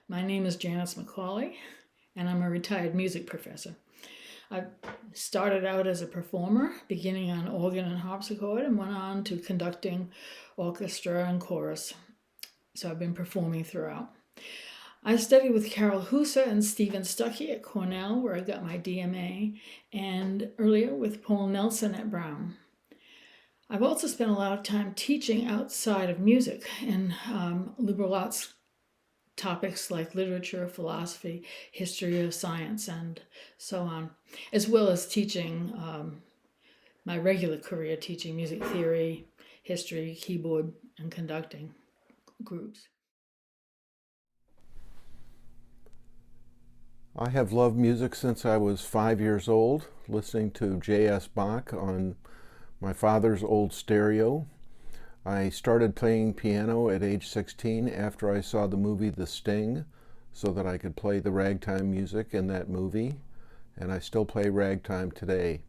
My name is Janice McCauley, and I'm a retired music professor. I started out as a performer, beginning on organ and harpsichord, and went on to conducting orchestra and chorus. So I've been performing throughout. I studied with Carol Husa and Stephen Stuckey at Cornell, where I got my DMA, and earlier with Paul Nelson at Brown. I've also spent a lot of time teaching outside of music in liberal arts topics like literature, philosophy, history of science, and so on, as well as teaching my regular career teaching music theory, history, keyboard, and conducting groups. I have loved music since I was 5 years old, listening to J.S. Bach on my father's old stereo. I started playing piano at age 16 after I saw the movie The Sting, so that I could play the ragtime music in that movie, and I still play ragtime today.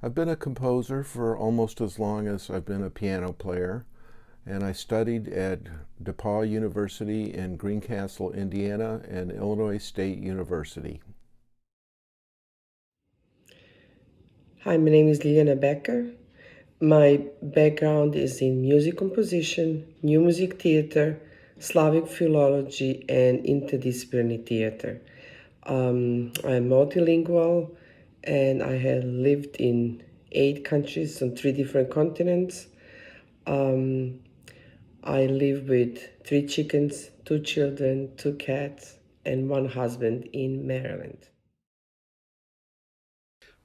I've been a composer for almost as long as I've been a piano player, and I studied at DePaul University in Greencastle, Indiana, and Illinois State University. Hi, my name is Liliana Becker. My background is in music composition, new music theater, Slavic philology, and interdisciplinary theater. I'm multilingual and I have lived in 8 countries on 3 different continents. Um, I live with 3 chickens, 2 children, 2 cats, and 1 husband in Maryland.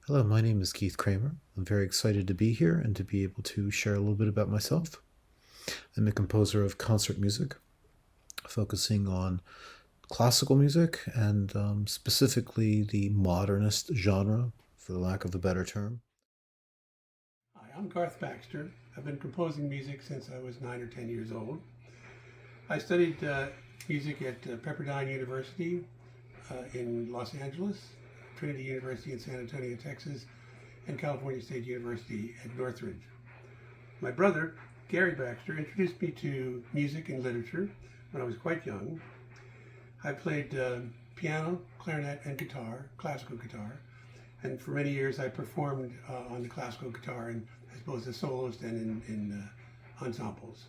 Hello, my name is Keith Kramer. I'm very excited to be here and to be able to share a little bit about myself. I'm a composer of concert music, focusing on classical music and specifically the modernist genre, for the lack of a better term. Hi, I'm Garth Baxter. I've been composing music since I was 9 or 10 years old. I studied music at Pepperdine University in Los Angeles, Trinity University in San Antonio, Texas, and California State University at Northridge. My brother, Gary Baxter, introduced me to music and literature when I was quite young. I played piano, clarinet, and guitar, classical guitar. And for many years I performed on the classical guitar, and as both a soloist and in ensembles.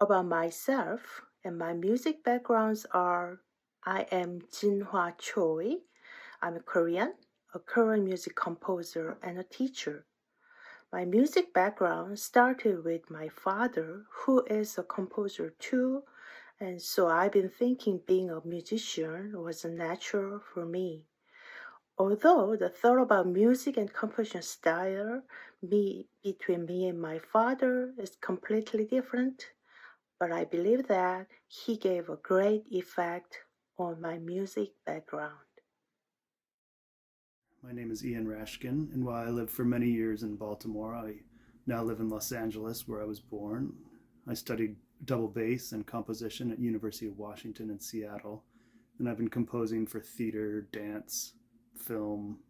About myself and my music backgrounds are I am Jinhwa Choi. I'm Korean, a current music composer, and a teacher. My music background started with my father, who is a composer too, and so I've been thinking being a musician was natural for me. Although the thought about music and composition style between me and my father is completely different, but I believe that he gave a great effect on my music background. My name is Ian Rashkin, and while I lived for many years in Baltimore, I now live in Los Angeles, where I was born. I studied double bass and composition at University of Washington in Seattle, and I've been composing for theater, dance, film,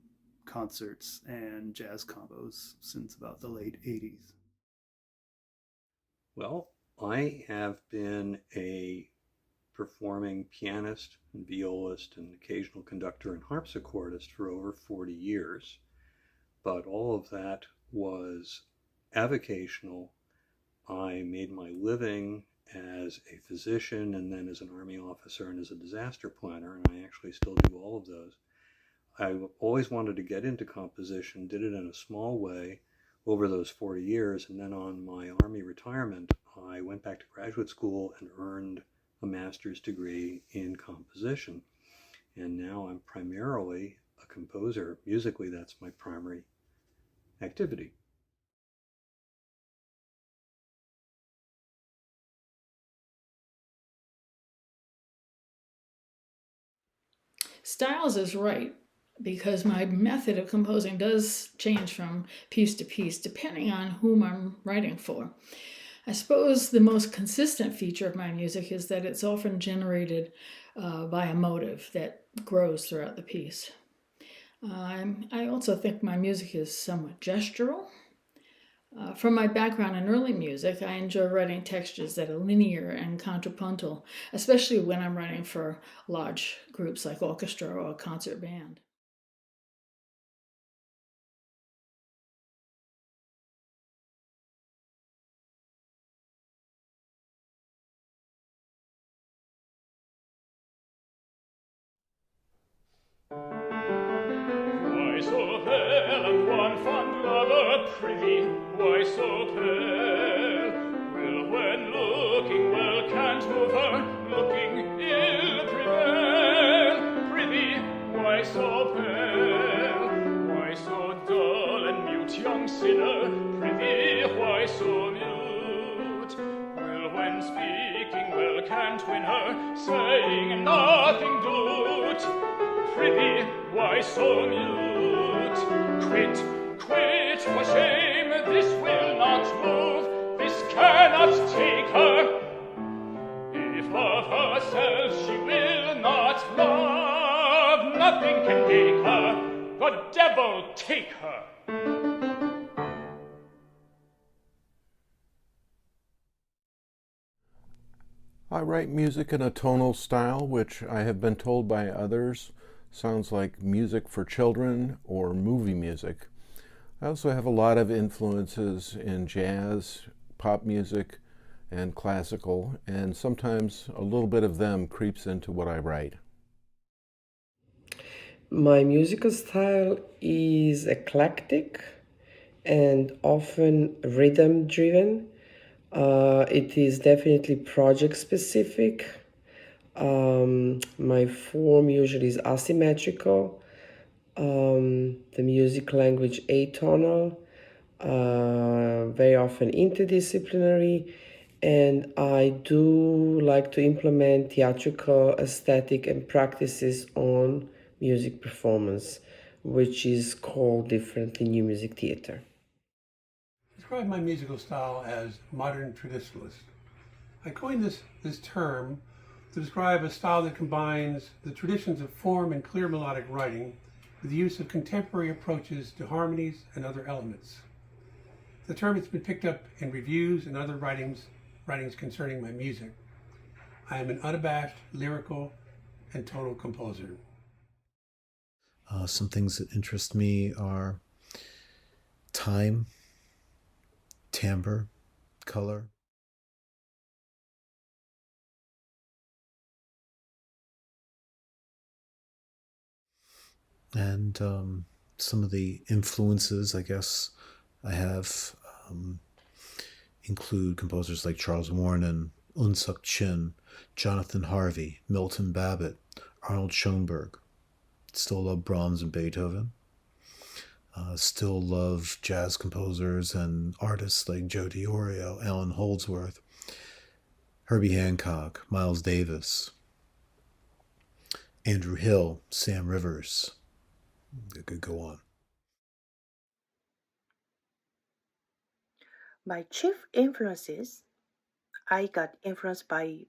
concerts, and jazz combos since about the late 80s. Well, I have been a performing pianist and violist and occasional conductor and harpsichordist for over 40 years. But all of that was avocational. I made my living as a physician and then as an Army officer and as a disaster planner, and I actually still do all of those. I always wanted to get into composition, did it in a small way over those 40 years, and then on my Army retirement, I went back to graduate school and earned a master's degree in composition. And now I'm primarily a composer. Musically, that's my primary activity. Styles is right, because my method of composing does change from piece to piece depending on whom I'm writing for. I suppose the most consistent feature of my music is that it's often generated by a motive that grows throughout the piece. I also think my music is somewhat gestural. From my background in early music, I enjoy writing textures that are linear and contrapuntal, especially when I'm writing for large groups like orchestra or concert band. Why so pale and one fond lover, prithee, why so pale? Will when looking well can't move her, looking ill prevail? Prithee, why so pale? Why so dull and mute, young sinner? Prithee, why so mute? Will when speaking well can't win her, saying nothing do't? Prithee, why so mute? Quit, for shame, this will not move, this cannot take her. If of herself she will not love, nothing can make her, the devil take her. I write music in a tonal style which I have been told by others sounds like music for children or movie music. I also have a lot of influences in jazz, pop music, and classical, and sometimes a little bit of them creeps into what I write. My musical style is eclectic and often rhythm driven. It is definitely project specific. My form usually is asymmetrical. The music language atonal, very often interdisciplinary, and I do like to implement theatrical aesthetic and practices on music performance, which is called differently new music theater. Describe my musical style as modern traditionalist. I coined this term to describe a style that combines the traditions of form and clear melodic writing with the use of contemporary approaches to harmonies and other elements. The term has been picked up in reviews and other writings concerning my music. I am an unabashed, lyrical, and tonal composer. Some things that interest me are time, timbre, color. And some of the influences, I guess, I have include composers like Charles Warren, Eun Suk Chin, Jonathan Harvey, Milton Babbitt, Arnold Schoenberg. Still love Brahms and Beethoven. Still love jazz composers and artists like Joe DiOrio, Alan Holdsworth, Herbie Hancock, Miles Davis, Andrew Hill, Sam Rivers. I could go on. My chief influences, I got influenced by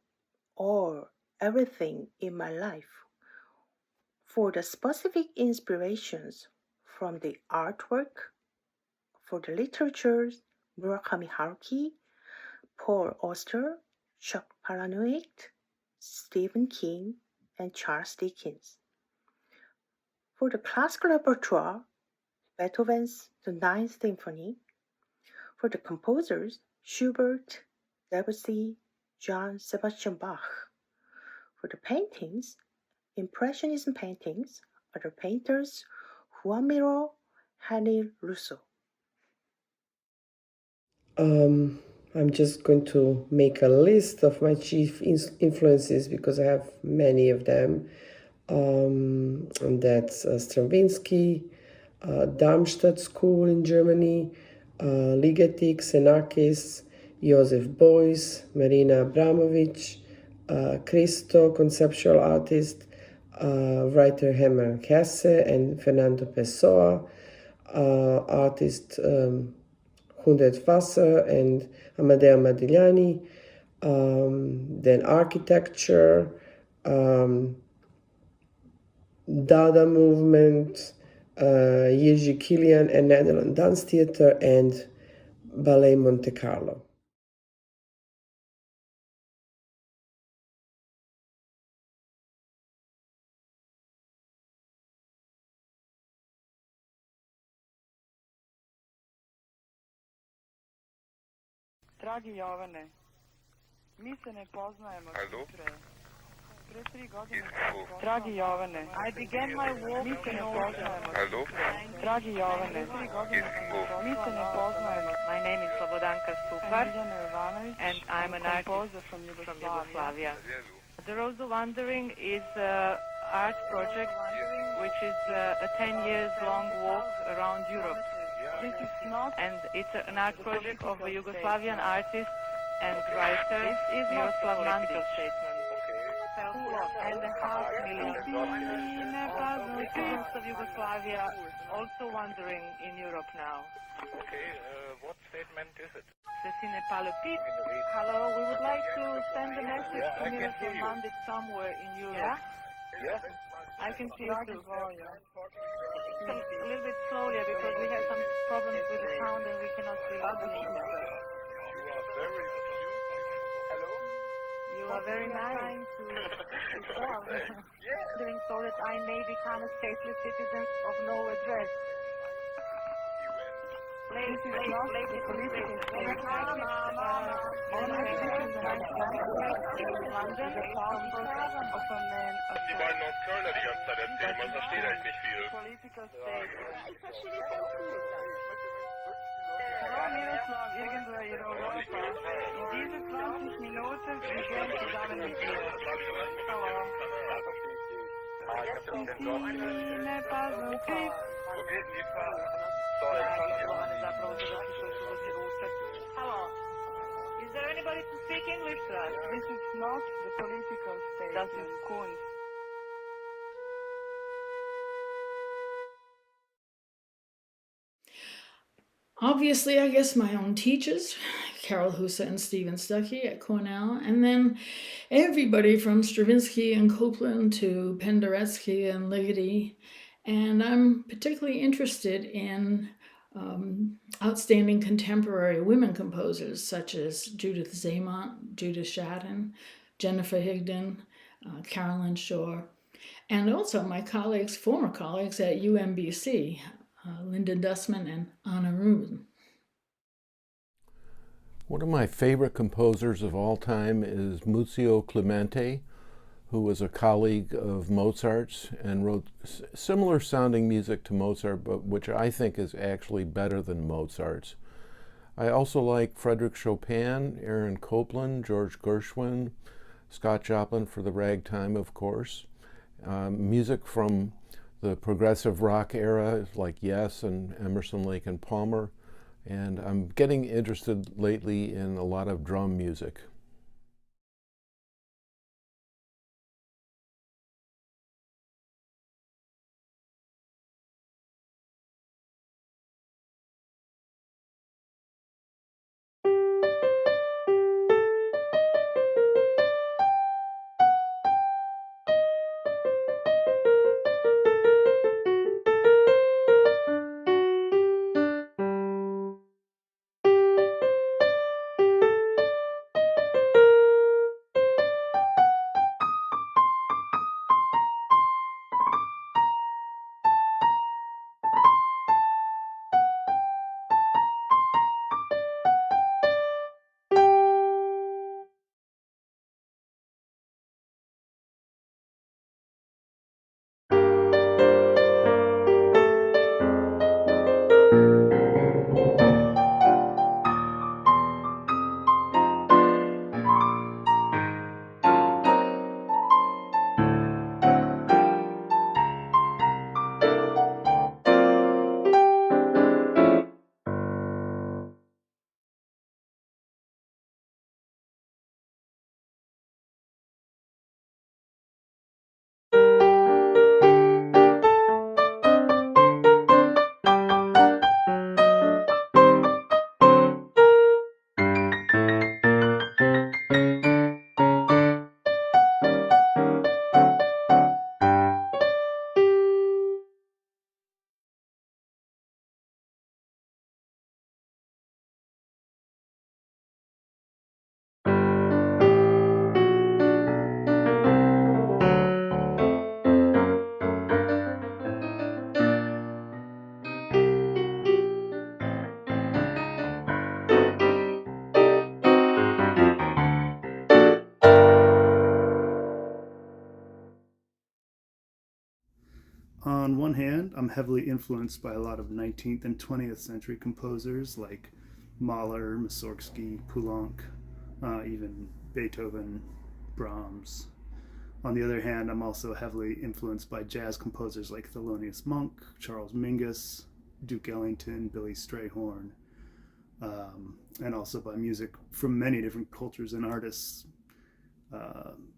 everything in my life. For the specific inspirations from the artwork, for the literature, Murakami Haruki, Paul Auster, Chuck Palahniuk, Stephen King, and Charles Dickens. For the classical repertoire, Beethoven's The Ninth Symphony. For the composers, Schubert, Debussy, Johann Sebastian Bach. For the paintings, Impressionism paintings, other painters, Juan Miro, Henri Rousseau. I'm just going to make a list of my chief influences because I have many of them. And that's Stravinsky, Darmstadt School in Germany, Ligeti, Xenakis, Joseph Beuys, Marina Abramovic, Christo, conceptual artist, writer Hermann Hesse and Fernando Pessoa, artist Hundet Wasser and Amadeo Modigliani, then architecture, Dada movement, Jiří Kylián and Netherlands Dance Theatre, and Ballet Monte Carlo. Dragi Jovane, mi se ne poznajemo sutra. Pre 3 godine. Dragi Jovane, I began my walk. Mi se ne poznajemo. Dragi Jovane, mi se ne poznajemo. My name is Slobodanka Stupar and I'm an artist from Yugoslavia. The Road of Wandering is an art project which is a 10 years long walk around Europe. This is not, and it's an art project of a Yugoslavian artist and writer, Miroslav Mandic. And 500,000 citizens of Yugoslavia also wandering in Europe now. Okay, what statement is it? Cecine Palopit. Hello, we would like to send a message to Miroslav Mandic somewhere in Europe. Yeah? I can see you too. A little bit slowly because we have some problems with the sound and we cannot see you. You are very nice to doing so that I may become a stateless citizen of no address. Ladies and political statement. London, of a man of Die beiden aus Köln, die ganze Zeit erzählen, man versteht halt nicht viel. political statement. Hallo Miroslav, irgendwo in Europa. In diesen 20 Minuten wir gehen zusammen mit dir. Hallo. Cecine Palopit. Hello. Is there anybody to speak English to us? This is not the political statement. Das ist Kunst. Obviously, I guess my own teachers, Carol Husa and Stephen Stuckey at Cornell, and then everybody from Stravinsky and Copland to Penderecki and Ligeti. And I'm particularly interested in outstanding contemporary women composers such as Judith Zamont, Judith Shadden, Jennifer Higdon, Carolyn Shore, and also my colleagues, former colleagues at UMBC, Linda Dussman and Anna Rubin. One of my favorite composers of all time is Muzio Clemente, who was a colleague of Mozart's and wrote similar sounding music to Mozart, but which I think is actually better than Mozart's. I also like Frédéric Chopin, Aaron Copland, George Gershwin, Scott Joplin for the ragtime, of course. Music from the progressive rock era like Yes and Emerson, Lake and Palmer. And I'm getting interested lately in a lot of drum music. On one hand, I'm heavily influenced by a lot of 19th and 20th century composers like Mahler, Mussorgsky, Poulenc, even Beethoven, Brahms. On the other hand, I'm also heavily influenced by jazz composers like Thelonious Monk, Charles Mingus, Duke Ellington, Billy Strayhorn, and also by music from many different cultures and artists.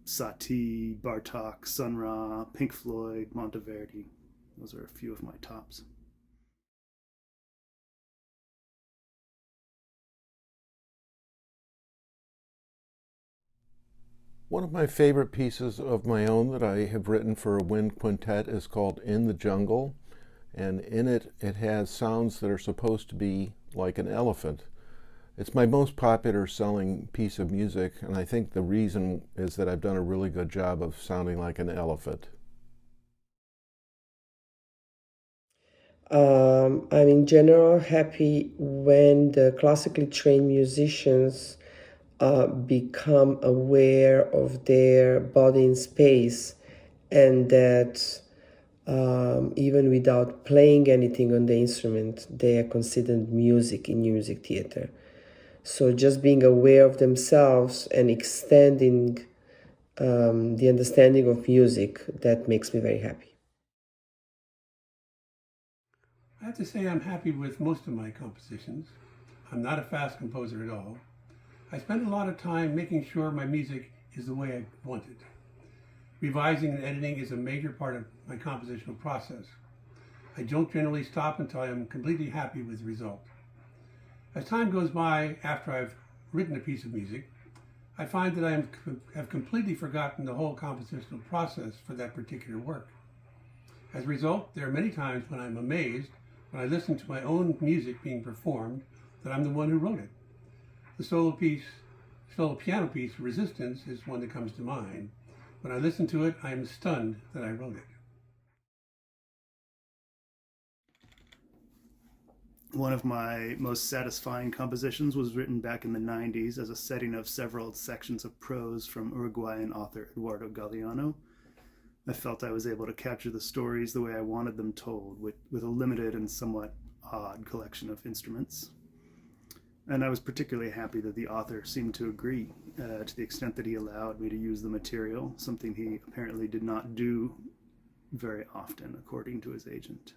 Satie, Bartok, Sun Ra, Pink Floyd, Monteverdi. Those are a few of my tops. One of my favorite pieces of my own that I have written for a wind quintet is called In the Jungle, and in it, it has sounds that are supposed to be like an elephant. It's my most popular selling piece of music, and I think the reason is that I've done a really good job of sounding like an elephant. I'm in general happy when the classically trained musicians become aware of their body in space, and that even without playing anything on the instrument, they are considered music in music theater. So just being aware of themselves and extending the understanding of music, that makes me very happy. I have to say I'm happy with most of my compositions. I'm not a fast composer at all. I spend a lot of time making sure my music is the way I want it. Revising and editing is a major part of my compositional process. I don't generally stop until I am completely happy with the result. As time goes by after I've written a piece of music, I find that I have completely forgotten the whole compositional process for that particular work. As a result, there are many times when I'm amazed when I listen to my own music being performed that I'm the one who wrote it. The solo piano piece, Resistance, is one that comes to mind. When I listen to it, I am stunned that I wrote it. One of my most satisfying compositions was written back in the 90s as a setting of several sections of prose from Uruguayan author Eduardo Galeano. I felt I was able to capture the stories the way I wanted them told, with a limited and somewhat odd collection of instruments. And I was particularly happy that the author seemed to agree, to the extent that he allowed me to use the material, something he apparently did not do very often, according to his agent.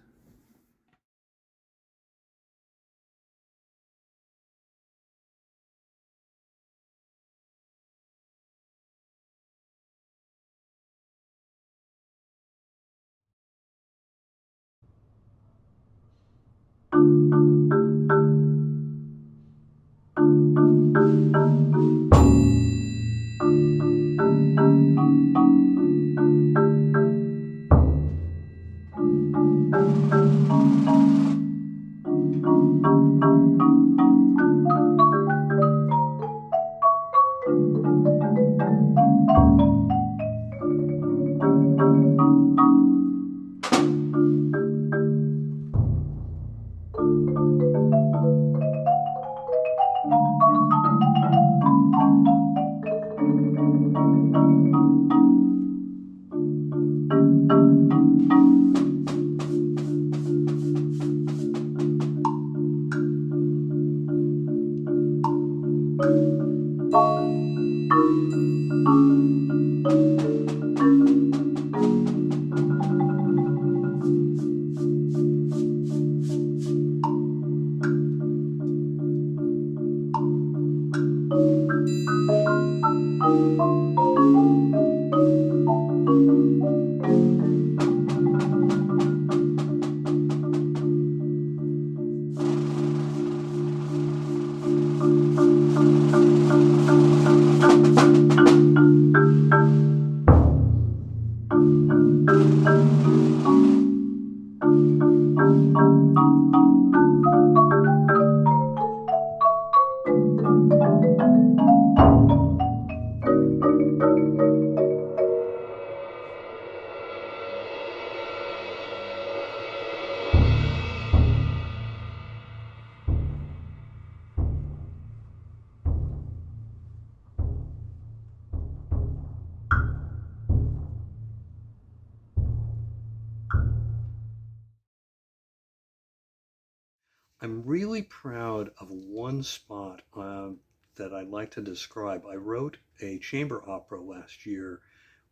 I'm really proud of one spot that I'd like to describe. I wrote a chamber opera last year,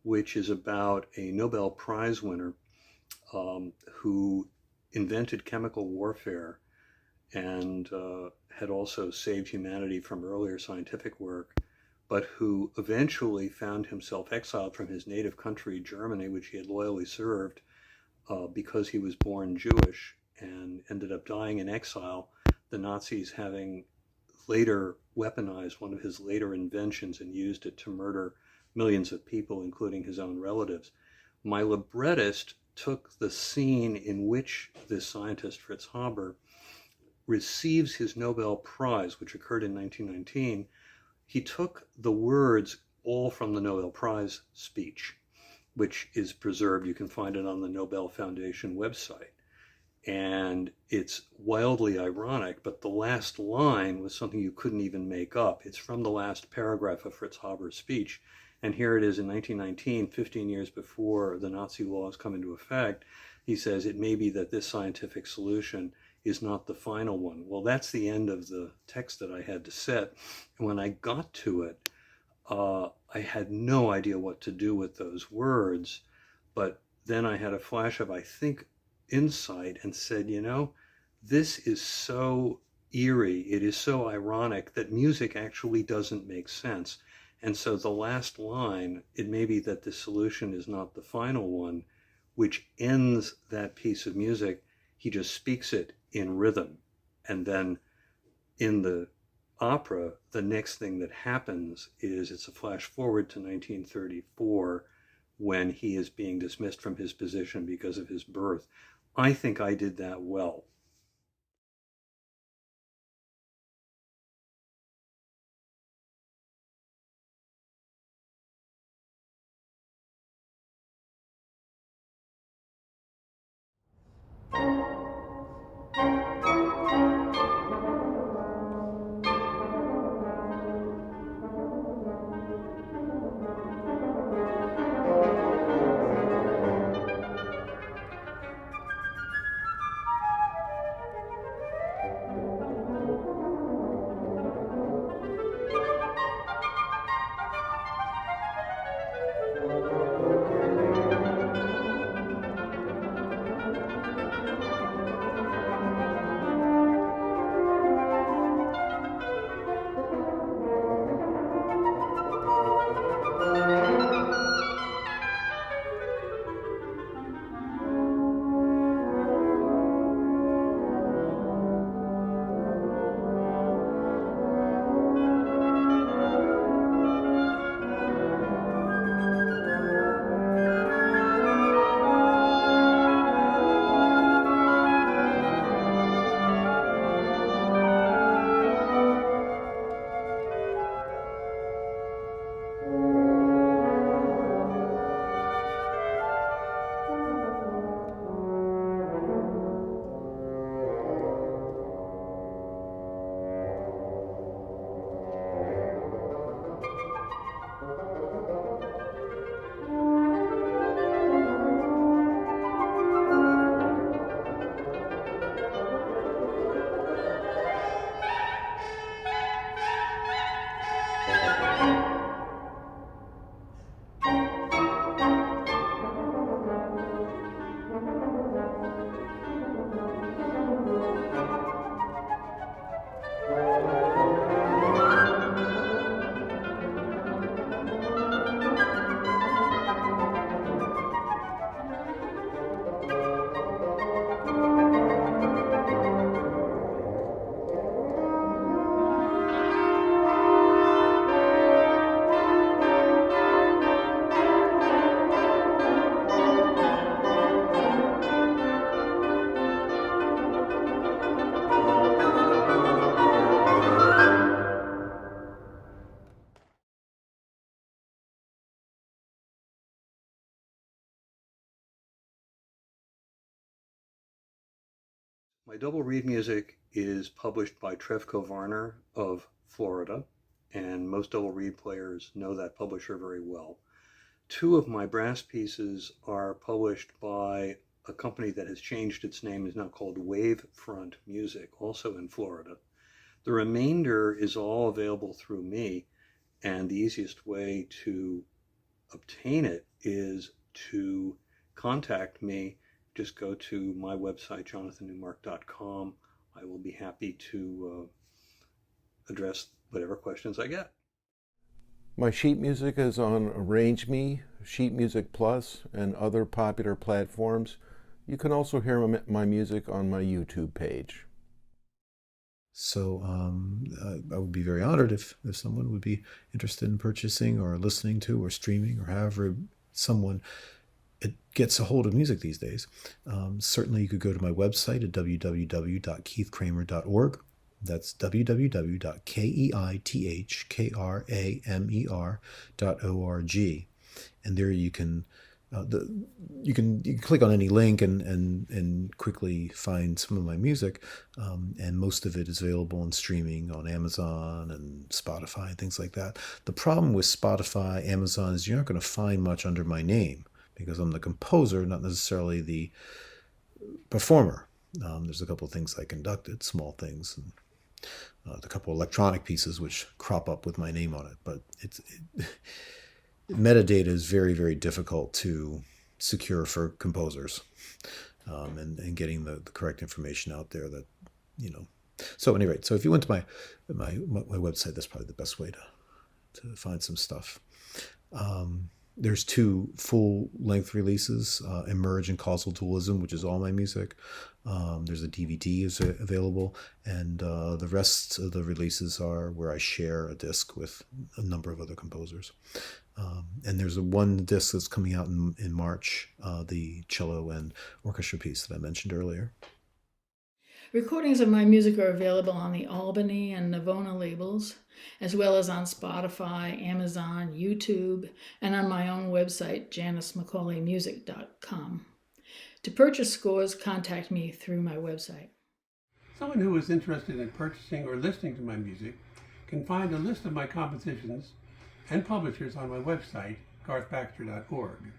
which is about a Nobel Prize winner who invented chemical warfare and had also saved humanity from earlier scientific work, but who eventually found himself exiled from his native country, Germany, which he had loyally served, because he was born Jewish, and ended up dying in exile, the Nazis having later weaponized one of his later inventions and used it to murder millions of people, including his own relatives. My librettist took the scene in which this scientist, Fritz Haber, receives his Nobel Prize, which occurred in 1919. He took the words all from the Nobel Prize speech, which is preserved. You can find it on the Nobel Foundation website. And it's wildly ironic, but the last line was something you couldn't even make up. It's from the last paragraph of Fritz Haber's speech. And here it is in 1919, 15 years before the Nazi laws come into effect. He says, it may be that this scientific solution is not the final one. Well, that's the end of the text that I had to set. And when I got to it, I had no idea what to do with those words. But then I had a flash of, I think, insight and said, you know, this is so eerie, it is so ironic that music actually doesn't make sense. And so the last line, it may be that the solution is not the final one, which ends that piece of music. He just speaks it in rhythm. And then in the opera, the next thing that happens is it's a flash forward to 1934, when he is being dismissed from his position because of his birth. I think I did that well. My double reed music is published by Trevco Varner of Florida, and most double reed players know that publisher very well. Two of my brass pieces are published by a company that has changed its name, is now called Wavefront Music, also in Florida. The remainder is all available through me, and the easiest way to obtain it is to contact me. Just go to my website, jonathannewmark.com. I will be happy to address whatever questions I get. My sheet music is on ArrangeMe, Sheet Music Plus, and other popular platforms. You can also hear my music on my YouTube page. So I would be very honored if someone would be interested in purchasing or listening to or streaming or however someone gets a hold of music these days. Certainly you could go to my website at www.keithkramer.org. That's www.keithkramer.org. And there you can you can click on any link and quickly find some of my music, and most of it is available in streaming on Amazon and Spotify and things like that. The problem with Spotify, Amazon is you're not going to find much under my name because I'm the composer, not necessarily the performer. There's a couple of things I conducted, small things, and a couple of electronic pieces which crop up with my name on it, but metadata is very, very difficult to secure for composers, and getting the correct information out there that, So at any rate, so if you went to my website, that's probably the best way to find some stuff. There's two full-length releases, Emerge and Causal Dualism, which is all my music. There's a DVD is available, and the rest of the releases are where I share a disc with a number of other composers. And there's one disc that's coming out in March, the cello and orchestra piece that I mentioned earlier. Recordings of my music are available on the Albany and Navona labels, as well as on Spotify, Amazon, YouTube, and on my own website, janicemccauleymusic.com. To purchase scores, contact me through my website. Someone who is interested in purchasing or listening to my music can find a list of my compositions and publishers on my website, garthbaxter.org.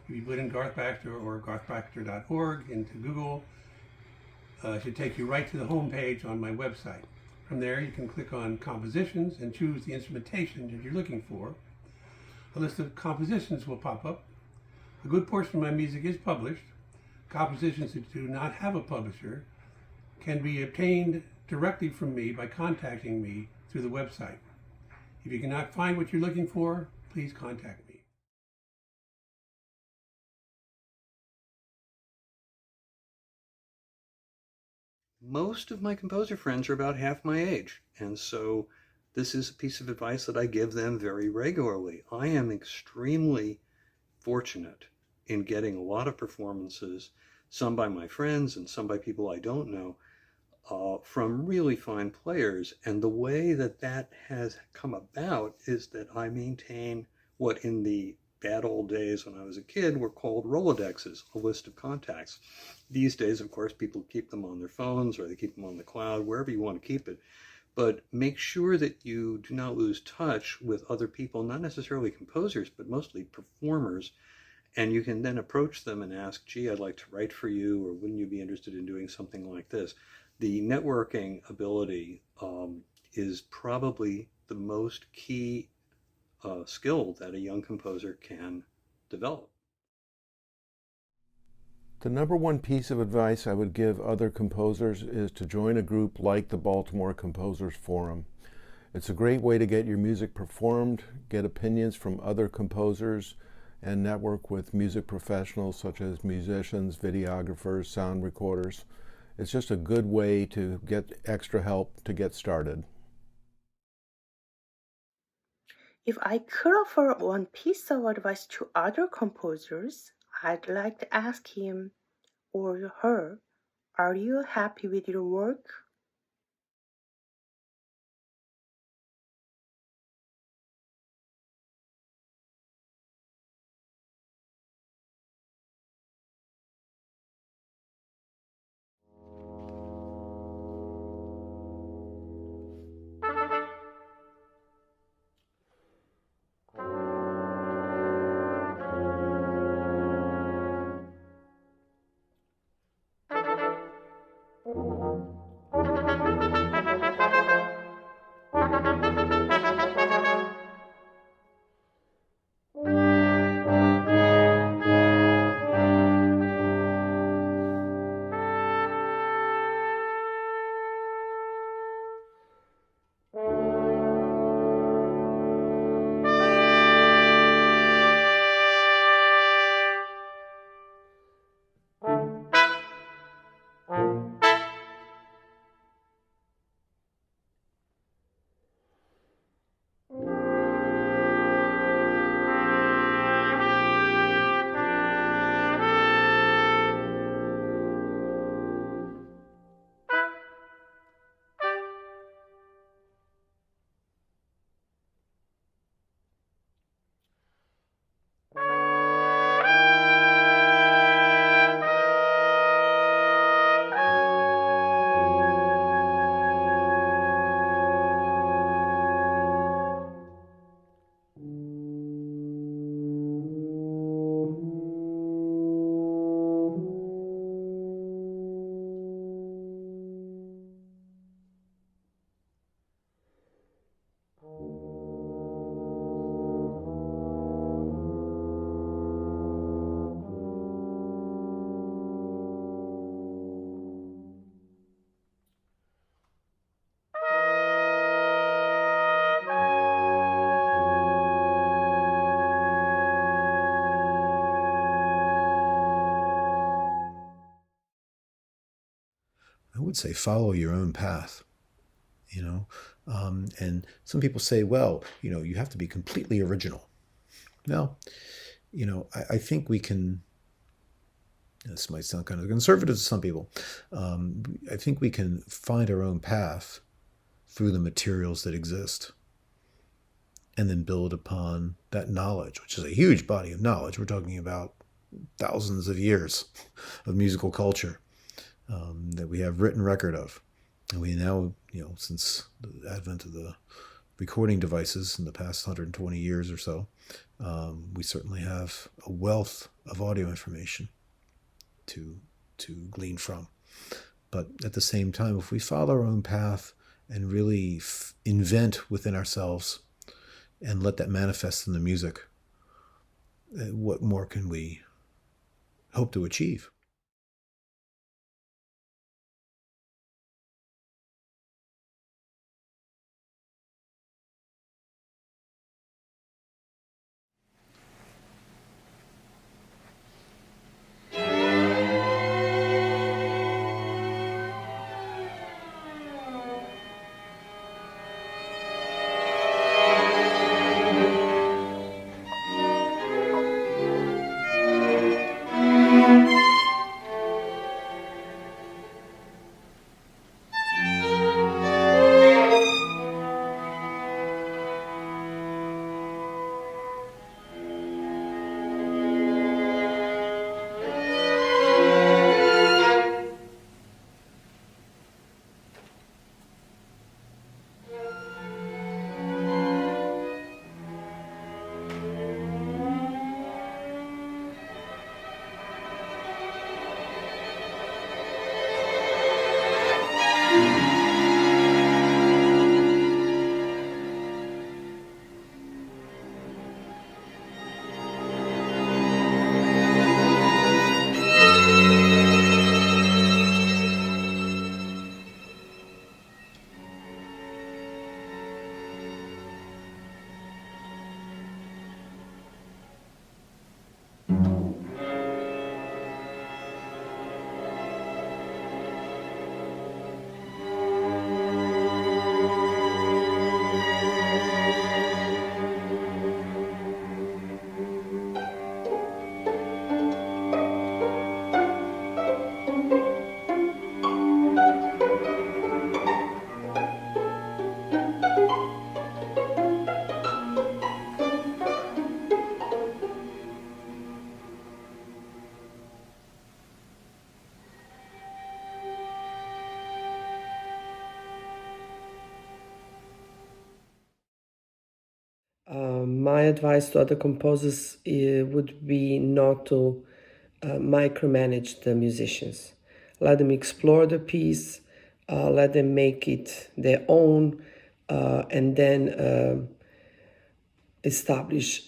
If you put in Garth Baxter or garthbaxter.org into Google, it should take you right to the home page on my website. From there, you can click on Compositions and choose the instrumentation that you're looking for. A list of compositions will pop up. A good portion of my music is published. Compositions that do not have a publisher can be obtained directly from me by contacting me through the website. If you cannot find what you're looking for, please contact me. Most of my composer friends are about half my age, and so this is a piece of advice that I give them very regularly. I am extremely fortunate in getting a lot of performances, some by my friends and some by people I don't know, from really fine players. And the way that has come about is that I maintain what in the bad old days when I was a kid were called Rolodexes, a list of contacts. These days, of course, people keep them on their phones or they keep them on the cloud, wherever you want to keep it. But make sure that you do not lose touch with other people, not necessarily composers, but mostly performers. And you can then approach them and ask, gee, I'd like to write for you, or wouldn't you be interested in doing something like this? The networking ability is probably the most key skill that a young composer can develop. The number one piece of advice I would give other composers is to join a group like the Baltimore Composers Forum. It's a great way to get your music performed, get opinions from other composers, and network with music professionals such as musicians, videographers, sound recorders. It's just a good way to get extra help to get started. If I could offer one piece of advice to other composers, I'd like to ask him or her, are you happy with your work? I would say follow your own path, you know. And some people say, well, you know, you have to be completely original. Well, you know, I think we can, this might sound kind of conservative to some people, I think we can find our own path through the materials that exist and then build upon that knowledge, which is a huge body of knowledge. We're talking about thousands of years of musical culture that we have written record of. And we now, you know, since the advent of the recording devices in the past 120 years or so, we certainly have a wealth of audio information to glean from. But at the same time, if we follow our own path and really invent within ourselves and let that manifest in the music, what more can we hope to achieve? My advice to other composers would be not to micromanage the musicians. Let them explore the piece, let them make it their own, and then establish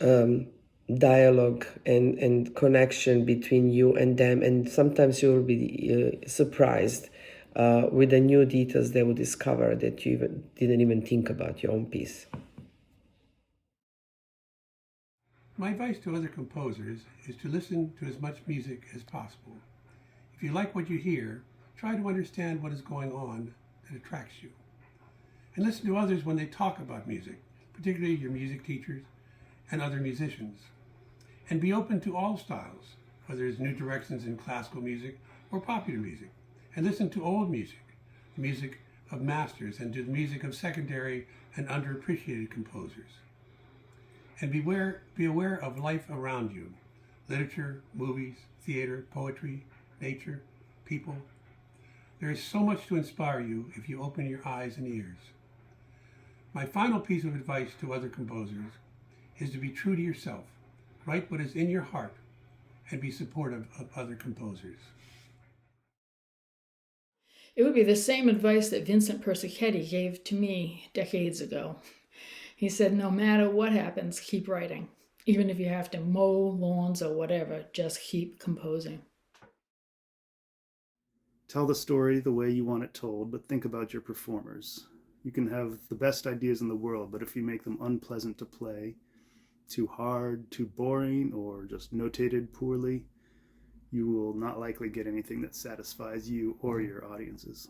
dialogue and connection between you and them. And sometimes you will be surprised with the new details they will discover that you didn't even think about your own piece. My advice to other composers is to listen to as much music as possible. If you like what you hear, try to understand what is going on that attracts you. And listen to others when they talk about music, particularly your music teachers and other musicians. And be open to all styles, whether it's new directions in classical music or popular music. And listen to old music, the music of masters, and to the music of secondary and underappreciated composers. And be aware of life around you, literature, movies, theater, poetry, nature, people. There is so much to inspire you if you open your eyes and ears. My final piece of advice to other composers is to be true to yourself, write what is in your heart, and be supportive of other composers. It would be the same advice that Vincent Persichetti gave to me decades ago. He said, no matter what happens, keep writing. Even if you have to mow lawns or whatever, just keep composing. Tell the story the way you want it told, but think about your performers. You can have the best ideas in the world, but if you make them unpleasant to play, too hard, too boring, or just notated poorly, you will not likely get anything that satisfies you or your audiences.